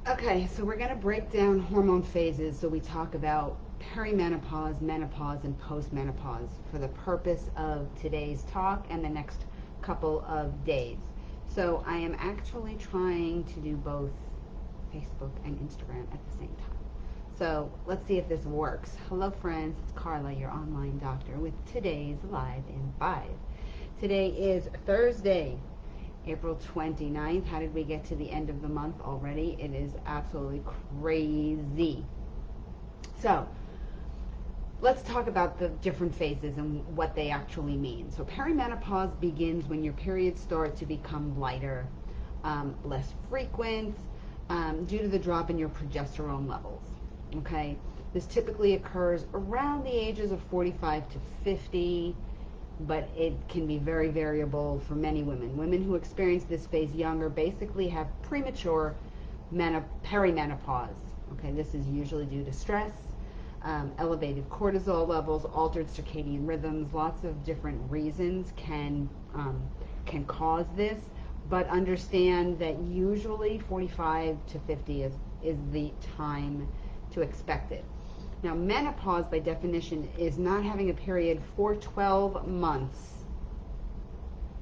Okay, so we're going to break down hormone phases. So we talk about perimenopause, menopause, and postmenopause for the purpose of today's talk and the next couple of days. So I am actually trying to do both Facebook and Instagram at the same time. So let's see if this works. Hello, friends. It's Carla, your online doctor, with today's Live in 5. Today is Thursday, April 29th. How did we get to the end of the month already? It is absolutely crazy. So, let's talk about the different phases and what they actually mean. So, perimenopause begins when your periods start to become lighter, less frequent, due to the drop in your progesterone levels. Okay, this typically occurs around the ages of 45 to 50, but it can be very variable for many women. Women who experience this phase younger basically have premature perimenopause. Okay, this is usually due to stress, elevated cortisol levels, altered circadian rhythms. Lots of different reasons can cause this, but understand that usually 45 to 50 is the time to expect it. Now, menopause, by definition, is not having a period for 12 months.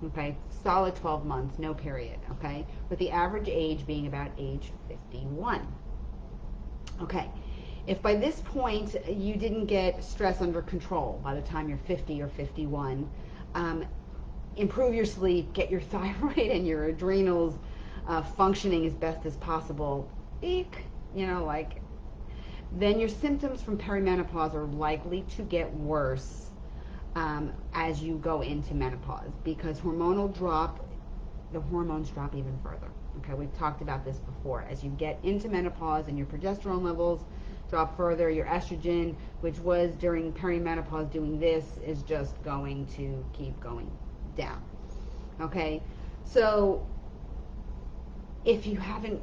Okay, solid 12 months, no period. Okay, with the average age being about age 51. Okay, if by this point you didn't get stress under control by the time you're 50 or 51, improve your sleep, get your thyroid and your adrenals functioning as best as possible. Eek, like then your symptoms from perimenopause are likely to get worse as you go into menopause, because the hormones drop even further. Okay, we've talked about this before. As you get into menopause and your progesterone levels drop further, your estrogen, which was during perimenopause doing this, is just going to keep going down. Okay, so if you haven't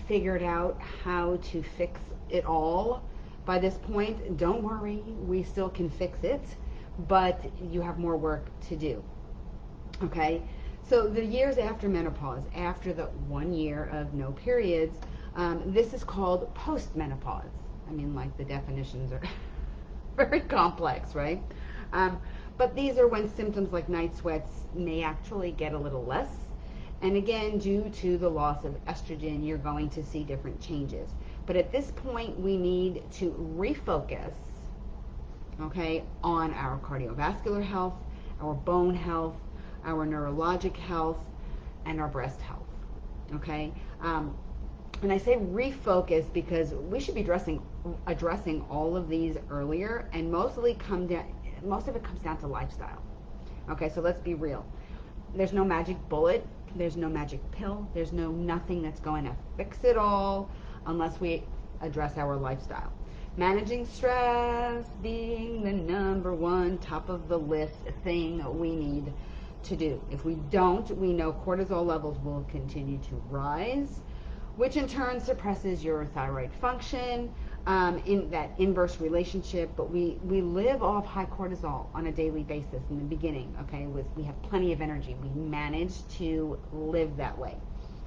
figured out how to fix it all by this point, don't worry, we still can fix it, but you have more work to do. Okay, so the years after menopause, after the 1 year of no periods, this is called postmenopause. I mean, like, the definitions are very complex, right? But these are when symptoms like night sweats may actually get a little less. And again, due to the loss of estrogen, you're going to see different changes. But at this point, we need to refocus, okay, on our cardiovascular health, our bone health, our neurologic health, and our breast health. Okay, and I say refocus because we should be addressing all of these earlier, and most of it comes down to lifestyle. Okay, so let's be real. There's no magic bullet. There's no magic pill. There's nothing that's going to fix it all unless we address our lifestyle. Managing stress being the number one top of the list thing we need to do. If we don't, we know cortisol levels will continue to rise, which in turn suppresses your thyroid function, in that inverse relationship. But we live off high cortisol on a daily basis in the beginning. Okay, we have plenty of energy. We manage to live that way.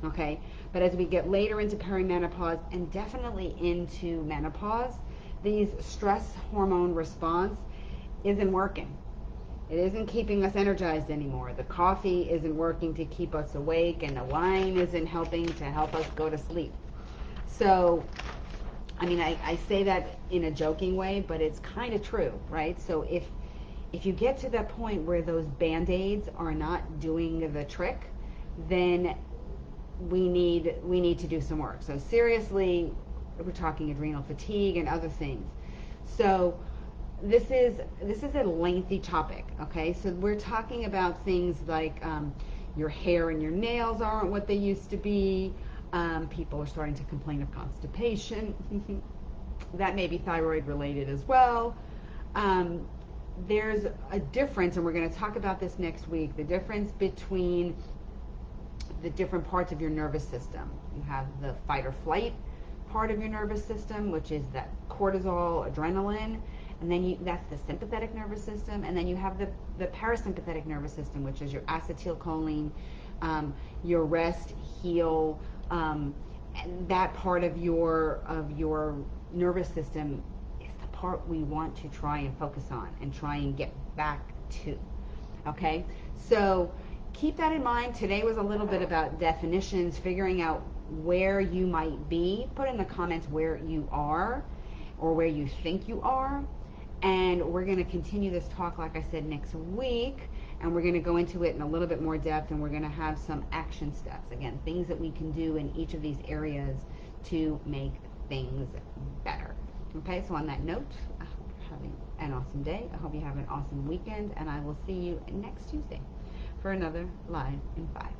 Okay, but as we get later into perimenopause and definitely into menopause, these stress hormone response isn't working. It isn't keeping us energized anymore. The coffee isn't working to keep us awake, and the wine isn't helping to help us go to sleep. So, I mean, I say that in a joking way, but it's kind of true, right? So if you get to that point where those band-aids are not doing the trick, then we need to do some work. So seriously, we're talking adrenal fatigue and other things. So this is a lengthy topic. Okay, so we're talking about things like your hair and your nails aren't what they used to be. People are starting to complain of constipation. That may be thyroid related as well. There's a difference, and we're going to talk about this next week, the difference between the different parts of your nervous system. You have the fight or flight part of your nervous system, which is that cortisol, adrenaline, and then that's the sympathetic nervous system, and then you have the parasympathetic nervous system, which is your acetylcholine, your rest, heal, that part of your nervous system is the part we want to try and focus on and try and get back to. Okay, so keep that in mind. Today was a little bit about definitions, figuring out where you might be. Put in the comments where you are or where you think you are. And we're going to continue this talk, like I said, next week. And we're going to go into it in a little bit more depth, and we're going to have some action steps. Again, things that we can do in each of these areas to make things better. Okay, so on that note, I hope you're having an awesome day. I hope you have an awesome weekend, and I will see you next Tuesday for another Live in 5.